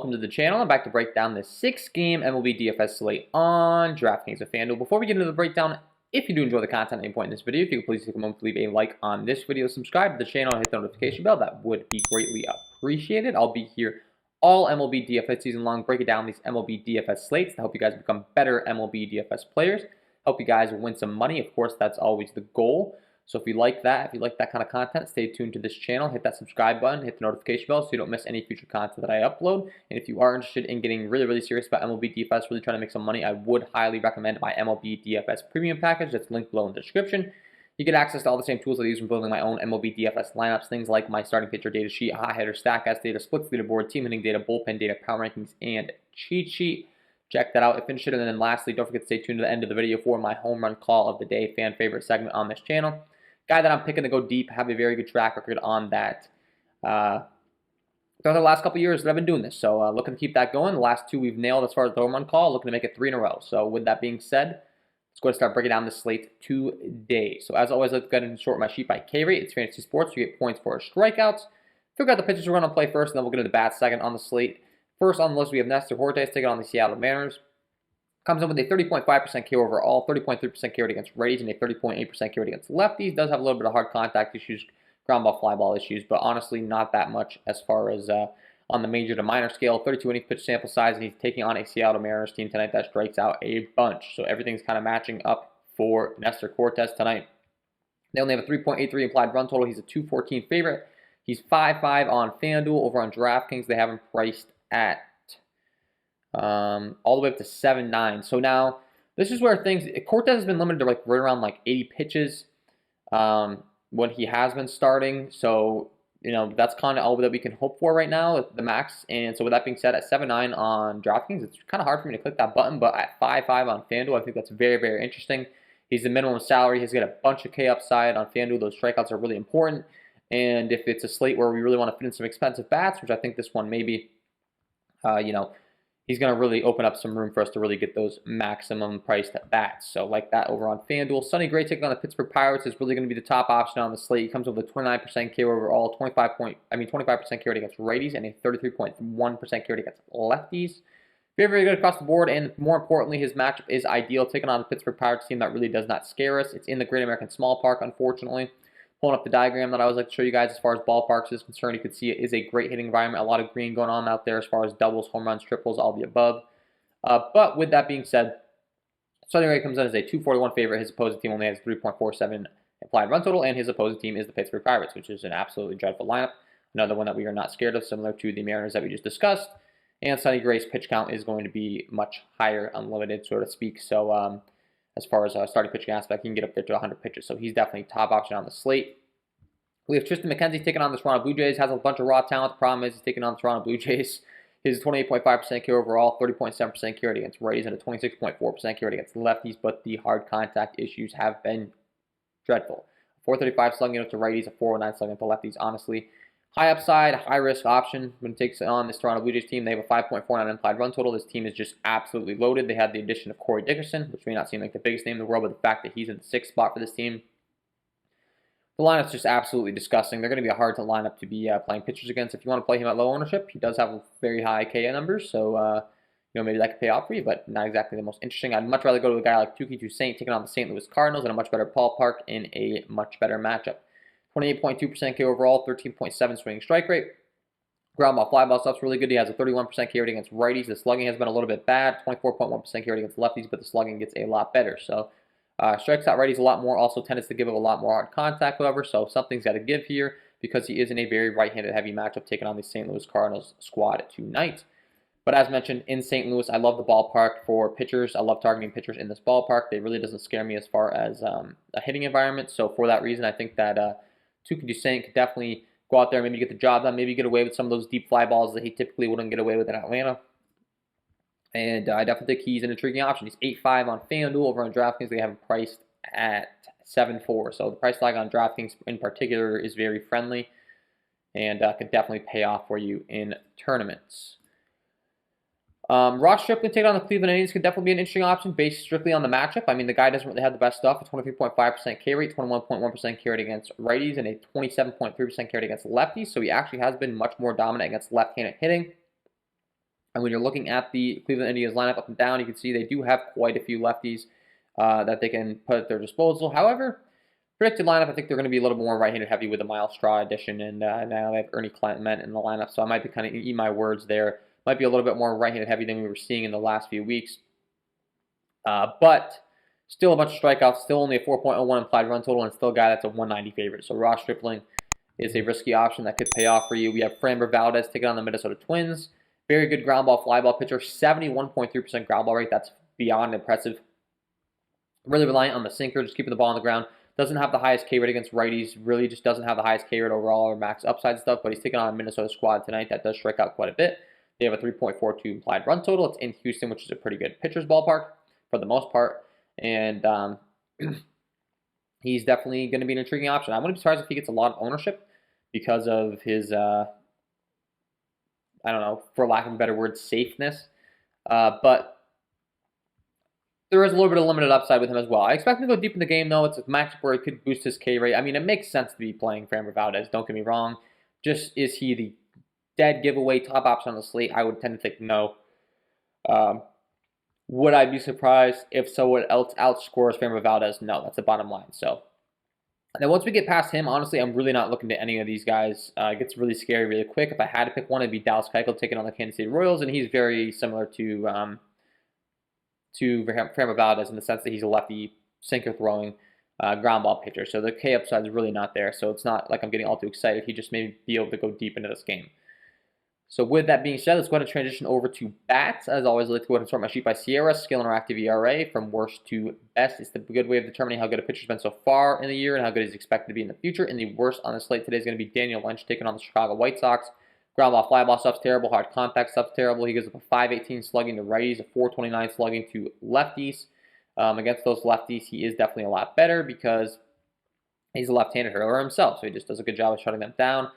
welcome to the channel. I'm back to break down this 6-game MLB DFS slate on DraftKings and FanDuel. Before we get into the breakdown, if you do enjoy the content at any point in this video, if you could please take a moment to leave a like on this video, subscribe to the channel, and hit the notification bell, that would be greatly appreciated. I'll be here all MLB DFS season long, breaking down these MLB DFS slates to help you guys become better MLB DFS players, help you guys win some money. Of course, that's always the goal. So if you like that kind of content, stay tuned to this channel, hit that subscribe button, hit the notification bell so you don't miss any future content that I upload. And if you are interested in getting really serious about MLB DFS, really trying to make some money, I would highly recommend my MLB DFS premium package. That's linked below in the description. You get access to all the same tools I use when building my own MLB DFS lineups, things like my starting pitcher data sheet, hot hitter, StatCast data, splits leaderboard, team hitting data, bullpen data, power rankings, and cheat sheet. Check that out if interested. And then lastly, don't forget to stay tuned to the end of the video for my home run call of the day, fan favorite segment on this channel. Guy that I'm picking to go deep, have a very good track record on that throughout the last couple years that I've been doing this. So looking to keep that going. The last two we've nailed as far as the home run call, looking to make it 3 in a row. So with that being said, let's go ahead and start breaking down the slate today. So as always, let's go ahead and sort my sheet by K rate. It's fantasy sports. You get points for strikeouts. Figure out the pitchers we're going to play first, and then we'll get into the bats second on the slate. First on the list, we have Nestor Cortes taking on the Seattle Mariners. Comes in with a 30.5% K overall, 30.3% K rate against righties, and a 30.8% K rate against lefties. Does have a little bit of hard contact issues, ground ball, fly ball issues, but honestly not that much as far as on the major to minor scale. 32 innings pitch sample size, and he's taking on a Seattle Mariners team tonight that strikes out a bunch. So everything's kind of matching up for Nestor Cortes tonight. They only have a 3.83 implied run total. He's a 214 favorite. He's 5-5 on FanDuel. Over on DraftKings, they have him priced at all the way up to 7-9. So now this is where things, Cortes has been limited to right around 80 pitches when he has been starting. So that's kind of all that we can hope for right now at the max. And so with that being said, at 7-9 on DraftKings, it's kind of hard for me to click that button, but at 5-5 on FanDuel, I think that's very interesting. He's the minimum salary. He's got a bunch of K upside on FanDuel. Those strikeouts are really important. And if it's a slate where we really want to fit in some expensive bats, which I think this one may be, he's going to really open up some room for us to really get those maximum priced bats. So like that over on FanDuel. Sonny Gray taking on the Pittsburgh Pirates is really going to be the top option on the slate. He comes with a 29% K overall, 25% K rate against righties, and a 33.1% K rate against lefties. Very good across the board, and more importantly, his matchup is ideal. Taking on the Pittsburgh Pirates team that really does not scare us. It's in the Great American Small Park, unfortunately. Pulling up the diagram that I always like to show you guys as far as ballparks is concerned, you can see it is a great hitting environment. A lot of green going on out there as far as doubles, home runs, triples, all the above. But with that being said, Sonny Gray comes in as a 241 favorite. His opposing team only has 3.47 implied run total, and his opposing team is the Pittsburgh Pirates, which is an absolutely dreadful lineup. Another one that we are not scared of, similar to the Mariners that we just discussed. And Sonny Gray's pitch count is going to be much higher, unlimited, so to speak. So as far as starting pitching aspect, he can get up there to 100 pitches. So he's definitely top option on the slate. We have Tristan McKenzie taking on the Toronto Blue Jays. Has a bunch of raw talent. The problem is he's taking on the Toronto Blue Jays. His 28.5% K overall, 30.7% K rate against righties, and a 26.4% K rate against lefties. But the hard contact issues have been dreadful. 435 slugging up to righties, a 409 slugging to lefties. Honestly, high upside, high risk option when it takes on this Toronto Blue Jays team. They have a 5.49 implied run total. This team is just absolutely loaded. They had the addition of Corey Dickerson, which may not seem like the biggest name in the world, but the fact that he's in the 6th spot for this team, the lineup's just absolutely disgusting. They're going to be a hard to lineup to be playing pitchers against. If you want to play him at low ownership, he does have very high K numbers, so maybe that could pay off for you, but not exactly the most interesting. I'd much rather go to a guy like Touki Toussaint taking on the St. Louis Cardinals in a much better ballpark in a much better matchup. 28.2% K overall, 13.7 swinging strike rate. Ground ball, fly ball stuff's really good. He has a 31% K rate against righties. The slugging has been a little bit bad, 24.1% K rate against lefties, but the slugging gets a lot better. So strikes out righties a lot more, also tends to give up a lot more hard contact, however, so something's got to give here because he is in a very right-handed heavy matchup taking on the St. Louis Cardinals squad tonight. But as mentioned, in St. Louis, I love the ballpark for pitchers. I love targeting pitchers in this ballpark. It really doesn't scare me as far as a hitting environment, so for that reason, I think that Touki Toussaint could definitely go out there and maybe get the job done, maybe get away with some of those deep fly balls that he typically wouldn't get away with in Atlanta. And I definitely think he's an intriguing option. He's 8-5 on FanDuel. Over on DraftKings, they have him priced at 7-4. So the price tag on DraftKings in particular is very friendly and could definitely pay off for you in tournaments. Ross Stripling taking on the Cleveland Indians could definitely be an interesting option based strictly on the matchup. I mean, the guy doesn't really have the best stuff. A 23.5% K rate, 21.1% K rate against righties, and a 27.3% K rate against lefties. So he actually has been much more dominant against left-handed hitting. And when you're looking at the Cleveland Indians lineup up and down, you can see they do have quite a few lefties that they can put at their disposal. However, predicted lineup, I think they're going to be a little more right-handed heavy with the Miles Straw addition, and now they have Ernie Clement in the lineup, so I might be kind of eating my words there. Might be a little bit more right-handed heavy than we were seeing in the last few weeks. But still a bunch of strikeouts, still only a 4.01 implied run total, and still a guy that's a 190 favorite. So Ross Stripling is a risky option that could pay off for you. We have Framber Valdez taking on the Minnesota Twins. Very good ground ball, fly ball pitcher, 71.3% ground ball rate. That's beyond impressive. Really reliant on the sinker, just keeping the ball on the ground. Doesn't have the highest K rate against righties. Really just doesn't have the highest K rate overall or max upside stuff, but he's taking on a Minnesota squad tonight that does strike out quite a bit. They have a 3.42 implied run total. It's in Houston, which is a pretty good pitcher's ballpark for the most part. And he's definitely going to be an intriguing option. I wouldn't be surprised if he gets a lot of ownership because of his, I don't know, for lack of a better word, safeness. But there is a little bit of limited upside with him as well. I expect him to go deep in the game, though. It's a matchup where it could boost his K rate. I mean, it makes sense to be playing Framber Valdez, don't get me wrong. Just is he the dead giveaway top option on the slate? I would tend to think no. Would I be surprised if someone else outscores Framber Valdez? No, that's the bottom line. So, and then once we get past him, honestly, I'm really not looking to any of these guys. It gets really scary really quick. If I had to pick one, it'd be Dallas Keuchel taking on the Kansas City Royals, and he's very similar to Framber Valdez in the sense that he's a lefty sinker throwing ground ball pitcher. So the K upside is really not there. So it's not like I'm getting all too excited. He just may be able to go deep into this game. So with that being said, let's go ahead and transition over to bats. As always, I like to go ahead and sort my sheet by Sierra, skill and active ERA from worst to best. It's the good way of determining how good a pitcher's been so far in the year and how good he's expected to be in the future. And the worst on the slate today is going to be Daniel Lynch taking on the Chicago White Sox. Ground ball, fly ball stuff's terrible. Hard contact stuff's terrible. He gives up a 5.18 slugging to righties, a 4.29 slugging to lefties. Against those lefties, he is definitely a lot better because he's a left-handed hurler himself, so he just does a good job of shutting them down.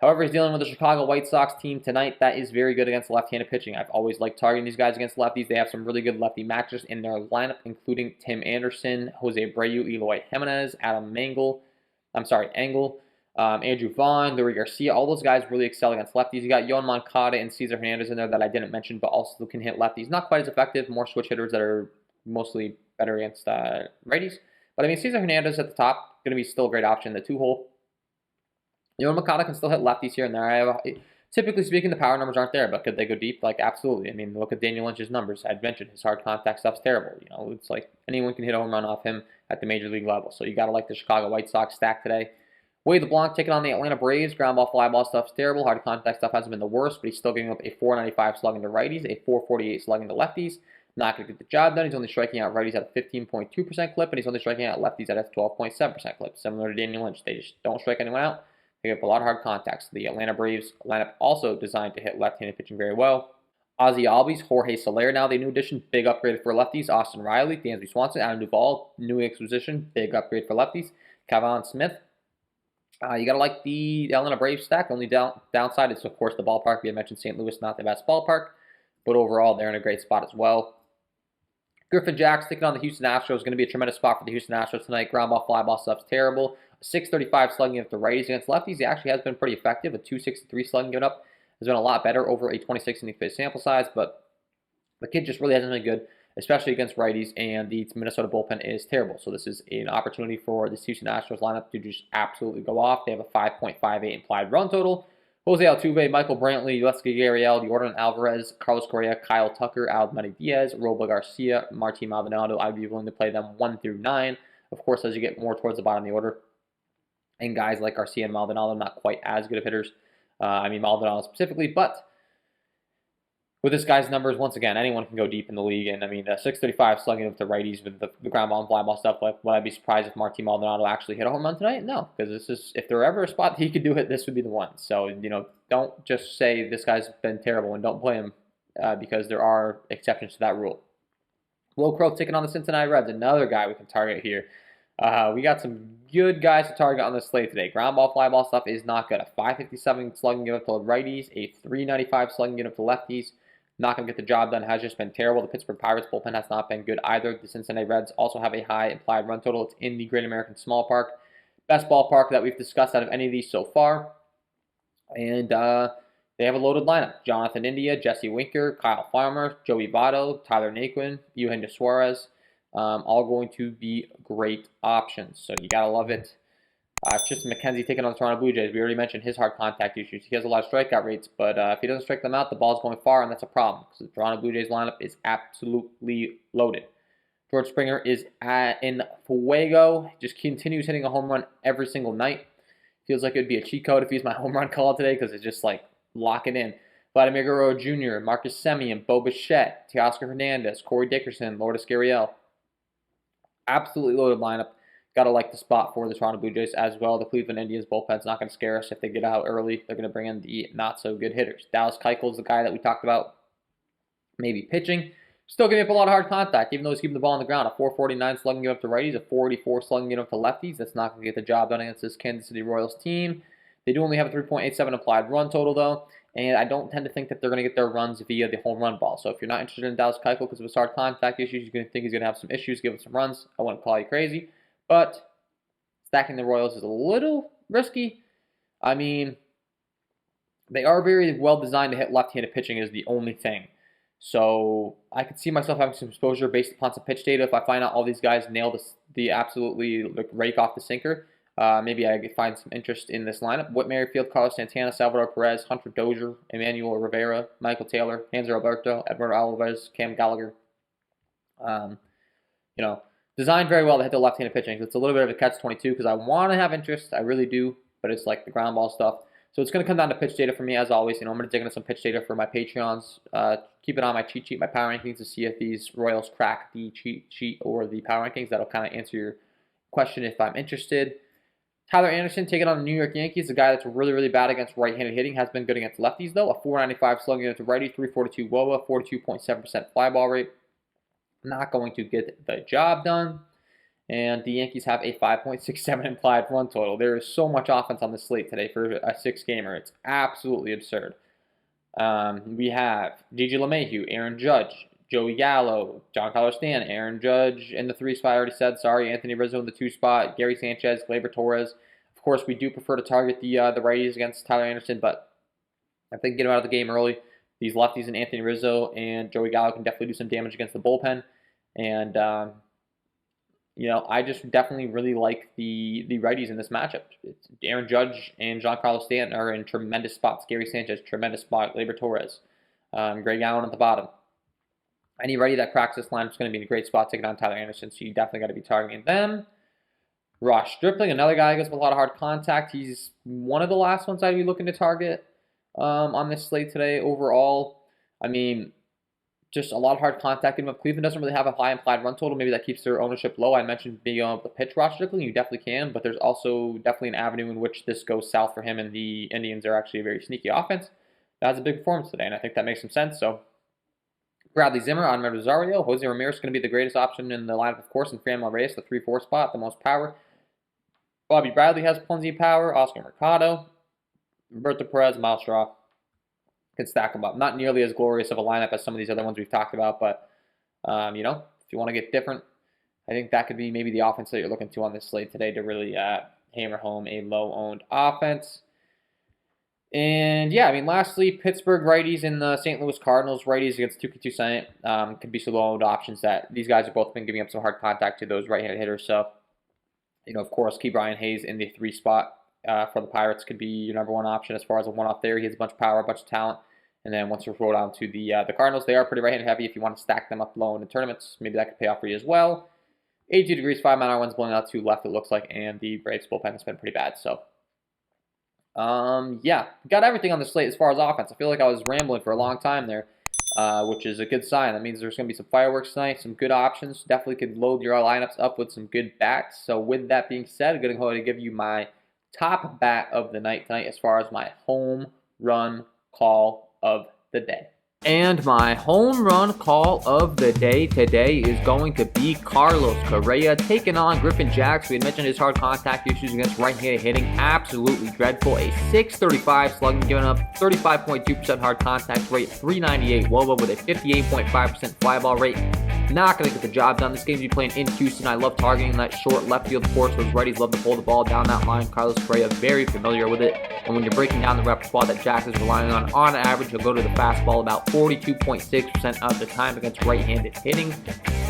However, he's dealing with the Chicago White Sox team tonight that is very good against left-handed pitching. I've always liked targeting these guys against lefties. They have some really good lefty matches in their lineup, including Tim Anderson, Jose Abreu, Eloy Jimenez, Angle, Andrew Vaughn, Luis Garcia. All those guys really excel against lefties. You got Yoan Moncada and Cesar Hernandez in there that I didn't mention, but also can hit lefties. Not quite as effective, more switch hitters that are mostly better against righties. But I mean, Cesar Hernandez at the top, going to be still a great option in the two-hole. Yoan Moncada can still hit lefties here and there. Typically speaking, the power numbers aren't there, but could they go deep? Like, absolutely. I mean, look at Daniel Lynch's numbers. I'd mentioned his hard contact stuff's terrible. You know, it's like anyone can hit a home run off him at the major league level. So you got to like the Chicago White Sox stack today. Wade LeBlanc taking on the Atlanta Braves. Ground ball, fly ball stuff's terrible. Hard contact stuff hasn't been the worst, but he's still giving up a 4.95 slugging to righties, a 4.48 slugging to lefties. Not going to get the job done. He's only striking out righties at a 15.2% clip, and he's only striking out lefties at a 12.7% clip, similar to Daniel Lynch. They just don't strike anyone out. They have a lot of hard contacts. The Atlanta Braves lineup also designed to hit left-handed pitching very well. Ozzie Albies, Jorge Soler, now the new addition, big upgrade for lefties. Austin Riley, Dansby Swanson, Adam Duvall, new acquisition, big upgrade for lefties. Kevon Smith. You got to like the Atlanta Braves stack. Only downside is, of course, the ballpark. We had mentioned St. Louis, not the best ballpark, but overall, they're in a great spot as well. Griffin Jack sticking on the Houston Astros. Going to be a tremendous spot for the Houston Astros tonight. Ground ball, fly ball stuff's terrible. 6.35 slugging up to righties against lefties. He actually has been pretty effective. A 2.63 slugging given up has been a lot better over a 26 inning pitch sample size, but the kid just really hasn't been good, especially against righties, and the Minnesota bullpen is terrible. So this is an opportunity for this Houston Astros lineup to just absolutely go off. They have a 5.58 implied run total. Jose Altuve, Michael Brantley, Yulieski Gurriel, Jordan Alvarez, Carlos Correa, Kyle Tucker, Alvaro Diaz, Robo Garcia, Martin Maldonado. I'd be willing to play them 1 through 9. Of course, as you get more towards the bottom of the order, and guys like Garcia and Maldonado, not quite as good of hitters. Maldonado specifically, but with this guy's numbers, once again, anyone can go deep in the league. And I mean, 6.35 slugging up to righties with the ground ball and fly ball stuff. Like, would I be surprised if Martin Maldonado actually hit a home run tonight? No, because this is, if there were ever a spot that he could do it, this would be the one. So, you know, don't just say this guy's been terrible and don't play him because there are exceptions to that rule. Will Crow taking on the Cincinnati Reds, another guy we can target here. We got some good guys to target on the slate today. Ground ball, fly ball stuff is not good. A 5.57 slugging given up to righties, a 3.95 slugging given up to lefties. Not going to get the job done. Has just been terrible. The Pittsburgh Pirates bullpen has not been good either. The Cincinnati Reds also have a high implied run total. It's in the Great American Small Park. Best ballpark that we've discussed out of any of these so far. And, They have a loaded lineup. Jonathan India, Jesse Winker, Kyle Farmer, Joey Votto, Tyler Naquin, Eugenio Suarez. All going to be great options. So you got to love it. Tristan McKenzie taking on the Toronto Blue Jays. We already mentioned his hard contact issues. He has a lot of strikeout rates, but if he doesn't strike them out, the ball's going far, and that's a problem because the Toronto Blue Jays lineup is absolutely loaded. George Springer is in fuego. Just continues hitting a home run every single night. Feels like it would be a cheat code if he's my home run call today because it's just like locking in. Vladimir Guerrero Jr., Marcus Semien, Bo Bichette, Teoscar Hernandez, Corey Dickerson, Lourdes Gurriel. Absolutely loaded lineup. Got to like the spot for the Toronto Blue Jays as well. The Cleveland Indians bullpen's not going to scare us if they get out early. They're going to bring in the not-so-good hitters. Dallas Keuchel is the guy that we talked about maybe pitching. Still giving up a lot of hard contact, even though he's keeping the ball on the ground. A 449 slugging it up to righties, a 484 slugging it up to lefties. That's not going to get the job done against this Kansas City Royals team. They do only have a 3.87 applied run total, though, and I don't tend to think that they're going to get their runs via the home run ball. So if you're not interested in Dallas Keuchel because of his hard contact issues, you're going to think he's going to have some issues, give him some runs. I wouldn't call you crazy, but stacking the Royals is a little risky. I mean, they are very well designed to hit left-handed pitching is the only thing. So I could see myself having some exposure based upon some pitch data. If I find out all these guys nail the absolutely rake off the sinker, maybe I could find some interest in this lineup. Whit Merrifield, Carlos Santana, Salvador Perez, Hunter Dozier, Emmanuel Rivera, Michael Taylor, Hanser Alberto, Edward Alvarez, Cam Gallagher. Designed very well to hit the left-handed pitching. So it's a little bit of a catch-22 because I want to have interest. I really do, but it's like the ground ball stuff. So it's going to come down to pitch data for me, as always. I'm going to dig into some pitch data for my Patreons. Keep it on my cheat sheet, my power rankings, to see if these Royals crack the cheat sheet or the power rankings. That'll kind of answer your question if I'm interested. Tyler Anderson taking on the New York Yankees, a guy that's really, really bad against right-handed hitting. Has been good against lefties, though. A 495 slugging into righty, 342 WOBA, 42.7% fly ball rate. Not going to get the job done. And the Yankees have a 5.67 implied run total. There is so much offense on the slate today for a six-gamer. It's absolutely absurd. We have DJ LeMahieu, Aaron Judge, Joey Gallo, Giancarlo Stanton, Aaron Judge in the 3 spot. I already said, sorry. Anthony Rizzo in the 2 spot, Gary Sanchez, Gleyber Torres. Of course, we do prefer to target the righties against Tyler Anderson, but if they can get him out of the game early, these lefties and Anthony Rizzo and Joey Gallo can definitely do some damage against the bullpen. And I just definitely really like the righties in this matchup. It's Aaron Judge and Giancarlo Stanton are in tremendous spots. Gary Sanchez, tremendous spot. Gleyber Torres, Greg Allen at the bottom. Any righty that cracks this line is going to be in a great spot taking on Tyler Anderson, so you definitely got to be targeting them. Ross Stripling, another guy who goes with a lot of hard contact. He's one of the last ones I'd be looking to target on this slate today overall. I mean, just a lot of hard contact. If Cleveland doesn't really have a high implied run total, maybe that keeps their ownership low. I mentioned being able to pitch Ross Stripling. You definitely can, but there's also definitely an avenue in which this goes south for him, and the Indians are actually a very sneaky offense. That has a big performance today, and I think that makes some sense. So Bradley Zimmer, Anmer Rosario, Jose Ramirez is going to be the greatest option in the lineup, of course, and Franmil Reyes, the 3-4 spot, the most power. Bobby Bradley has plenty of power. Oscar Mercado, Roberto Perez, Miles Straw. Can stack them up. Not nearly as glorious of a lineup as some of these other ones we've talked about, but, if you want to get different, I think that could be maybe the offense that you're looking to on this slate today to really hammer home a low-owned offense. And, lastly, Pittsburgh righties and the St. Louis Cardinals righties against Tuki Toussaint could be some low-owned options that these guys have both been giving up some hard contact to those right-handed hitters. So, of course, Key Brian Hayes in the 3 spot for the Pirates could be your number one option as far as a one-off there. He has a bunch of power, a bunch of talent. And then once you roll down to the Cardinals, they are pretty right-handed heavy. If you want to stack them up low in the tournaments, maybe that could pay off for you as well. 82 degrees, 5-mile-an-hour winds blowing out to left, it looks like, and the Braves bullpen has been pretty bad. So, got everything on the slate as far as offense. I feel like I was rambling for a long time there, which is a good sign. That means there's going to be some fireworks tonight, some good options. Definitely could load your lineups up with some good bats. So with that being said, I'm going to go ahead and give you my top bat of the night tonight as far as my home run call of the day. And my home run call of the day today is going to be Carlos Correa taking on Griffin Jax. We had mentioned his hard contact issues against right-handed hitting. Absolutely dreadful. A 635 slugging, giving up 35.2% hard contact rate, 398 WOBA with a 58.5% fly ball rate. not going to get the job done. This game's be playing in Houston. I love targeting that short left field porch. Those righties love to pull the ball down that line. Carlos Correa, very familiar with it. And when you're breaking down the repertoire that Jack is relying on average, he'll go to the fastball about 42.6% of the time against right-handed hitting.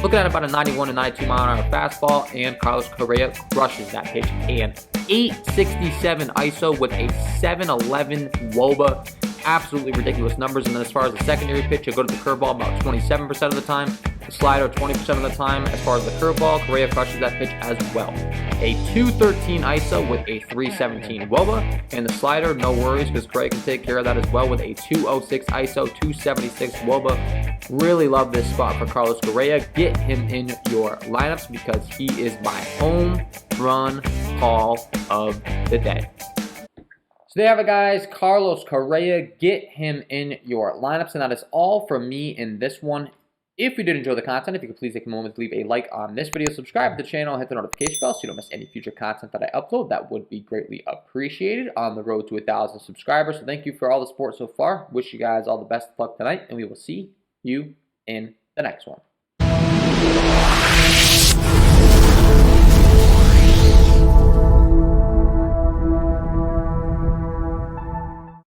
Looking at about a 91 to 92 mile an hour fastball, and Carlos Correa crushes that pitch. And 867 ISO with a 711 WOBA. Absolutely ridiculous numbers. And then as far as the secondary pitch, you'll go to the curveball about 27% of the time, the slider 20% of the time. As far as the curveball, Correa crushes that pitch as well. A 213 ISO with a 317 WOBA, and the slider, no worries, because Correa can take care of that as well with a 206 ISO, 276 WOBA. Really love this spot for Carlos Correa. Get him in your lineups because he is my home run call of the day. So there you have it, guys. Carlos Correa, get him in your lineups. And that is all from me in this one. If you did enjoy the content, if you could please take a moment to leave a like on this video, subscribe to the channel, hit the notification bell so you don't miss any future content that I upload. That would be greatly appreciated on the road to 1,000 subscribers. So thank you for all the support so far. Wish you guys all the best of luck tonight, and we will see you in the next one.